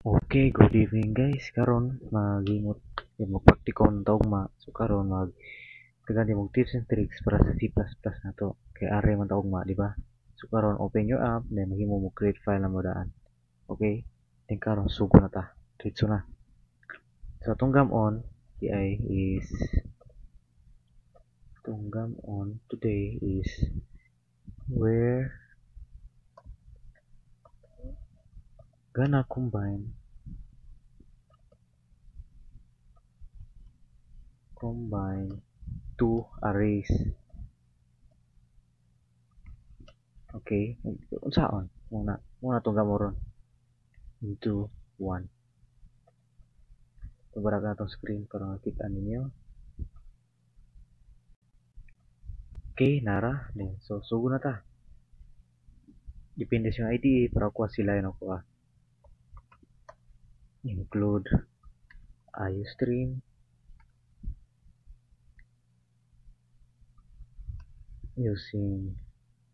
Okay, good evening guys. Karon magingot magpraktikaw ng tawagma. So karon tagaan mo tips and tricks para sa C++ nato. Kay are man tawagma, di ba? So karon open your app, then mahimo mo create file na mo daan. Okay? Then karon sugo na ta. Diretso na. So tunggam on TI is tunggam on today is where gonna combine two arrays. Okay? Unsaon? Muna tunggam mo ron into 1. Tubara ka itong screen para makita ninyo. Okay, nara. Then, so, sugo na ta. Depende sa IDE para kuha sila yun ako. Include IOStream. Using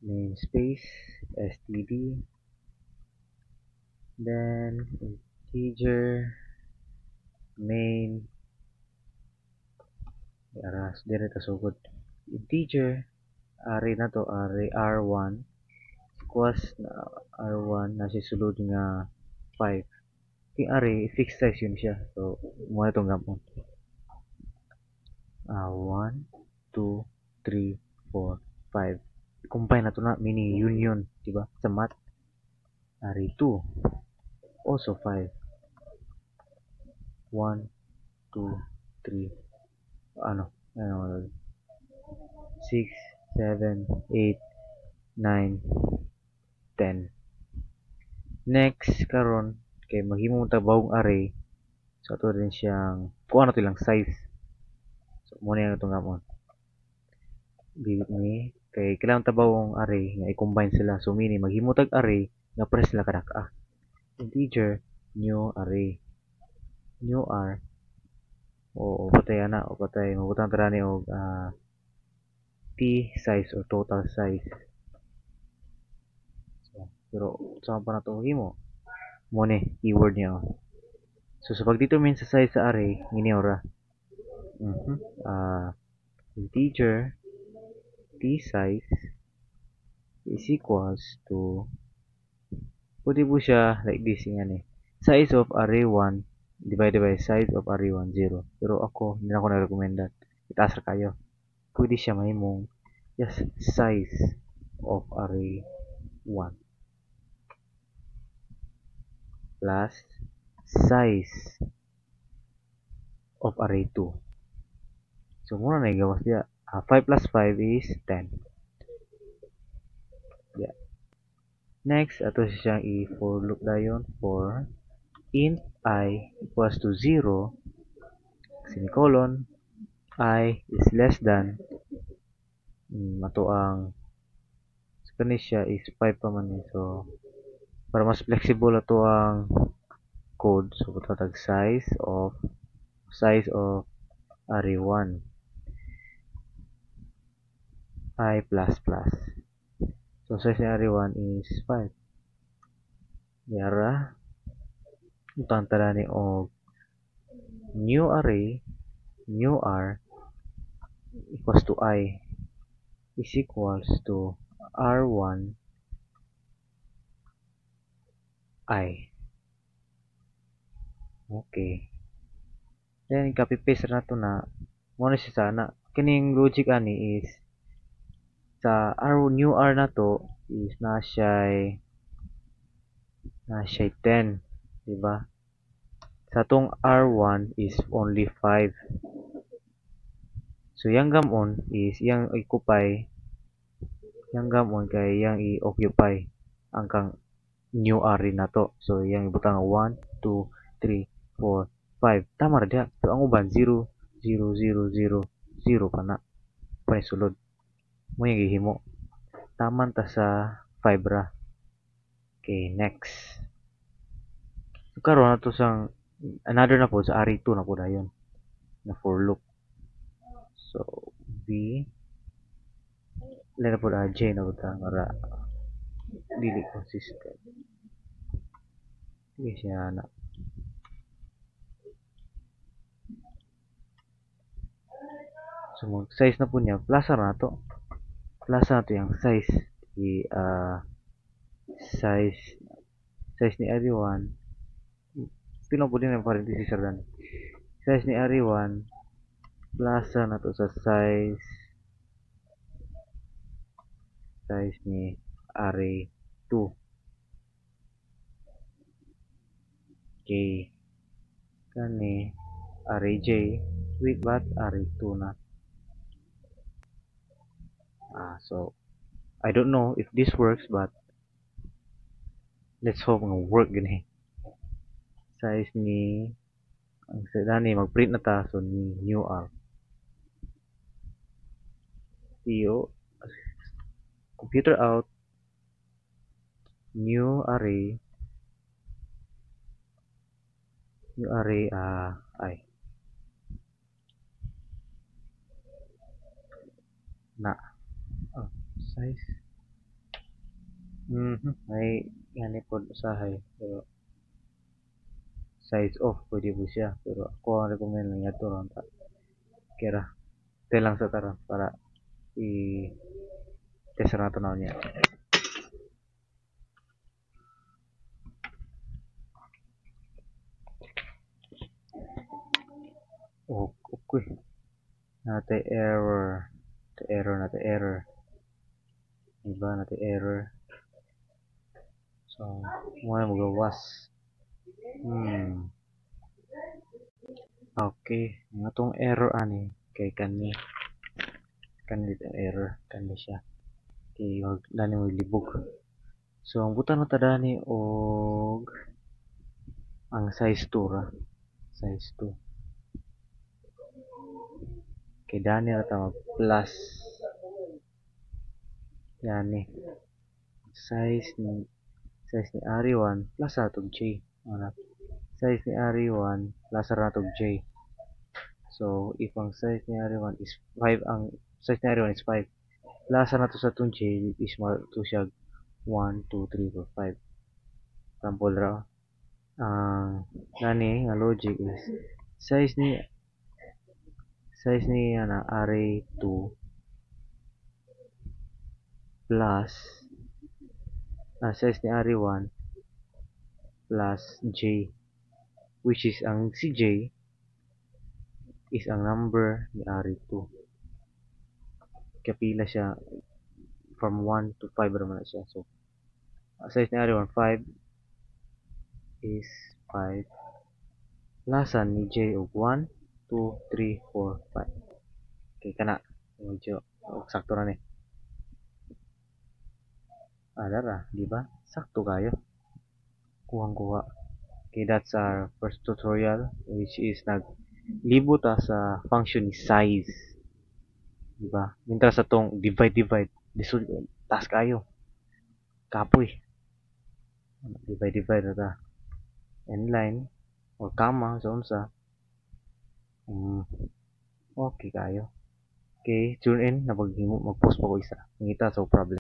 namespace, std. Then, integer, main. Aras, dire ta sugod. Integer, array na to, array R1. Kuwas na R1 na siya sulod nga 5. Yung array, fixed size yun siya. So, muna itong gamon. 1, 2, 3, 4, 5. Combine na to na, mini union, diba? Sa math. Array 2. Also 5. 1, 2, 3, 6, 7, 8, 9, 10. Next, karon kay maghimo ta bawong array. So, ato rin siyang, kung ano to lang size. So, muna yung itong gamon. Delete ni, kay kailangan tabawong array nga i-combine sila. So, meaning, maghimo tag array nga press sila kadaka. Integer, new array. New r. O patay ana, o patay. Mabutang tara ni og t size or total size. So, pero, saan pa na ito himo? Muna, keyword niya. So, sa pag-determine sa size sa array, ngini ora. Integer t size is equals to, pwede po siya like this nga size of array 1 divided by size of array 1 0. Pero ako hindi na ako na-recommended, itaas ra kayo. Pwede siya mahimong just size of array 1 plus size of array 2. So muna na igawas diya. 5 plus 5 is 10. Yeah. Next, ato siyang i-for loop dayon for int I equals to 0, semicolon, I is less than, ato ang sa kanisya is 5 pa man eh. So, para mas flexible ato ang code, so patag size of array 1 I plus plus. So, size ng array 1 is 5. Yara, utang tala ni og new array, new r equals to I is equals to R1 I. Okay. Then, copy-paste na to na. Muna siya sana. Kining logic ani is sa new R na to is na siya 10. Diba? Sa tong R1 is only 5. So, yung gamon is yung occupy, yung gamon kay yung i-occupy ang kang new R na to. So, yung ibutang 1, 2, 3, 4, 5. Tama rin. So, ang uban 0, 0, 0, 0, 0 pa na. Sulod. Mo yung gihimo. Taman ta sa 5 ra. Okay, next. So, karon na to sang another na po sa array 2 na po dayon na for loop. So, B lena po J na po ta nga dili consistent. Sige siya na. So mag-size na po niya, plaza na to. Plaza na to yung size. Size size ni Ari1. Pino po din ang parenthesis sir dan. Size ni Ari1 plaza na to sa size ni Ari2. Okay. Kani Ari J with but Ari2 na. So I don't know if this works, but let's hope nga work gani. Size ni ang dani mag-print na ta, so ni new R. TO computer out new array ay na size may ngani pod usahay, pero size off pwede po siya, pero ako ang recommend lang yato ron ta kira lang sa taran para test na ito na niya. Okay. Nate error. Diba nate error. So, muna magawas. Okay. Nga tong error ani kay kani error kani siya. Okay, wag dani mo libog. So, ang butang na tadani og ang size 2 ra. Size 2. Kay dani ra ta plus. Yan ni. Size ni Ari1 plus atog J. Size ni Ari1 plus atog J. So, if ang size ni Ari1 is 5, ang size ni Ari1 is 5. Plus na to sa itong J is to siya 1, 2, 3, 4, 5. Sample ra. Nani nga logic is size ni Ari2 plus size ni Ari1 plus J, which is ang si J is ang number ni Ari2. Kapila siya from 1 to 5 naman siya. So, size ni Ari1 5 is 5. Plasan ni J og 1, 2, 3, 4, 5. Okay, kana. Medyo sakto na ni. Dara, di ba? Sakto kayo. Kuhang-kuha. Okay, that's our first tutorial, which is naglibot sa function ni size. Di ba? Mintra sa tong divide. Task kayo. Kapoy. Divide na ta. Inline or comma sa unsa. Okay kayo. Okay, tune in na mag-post pa ko isa. Ngita sa problem.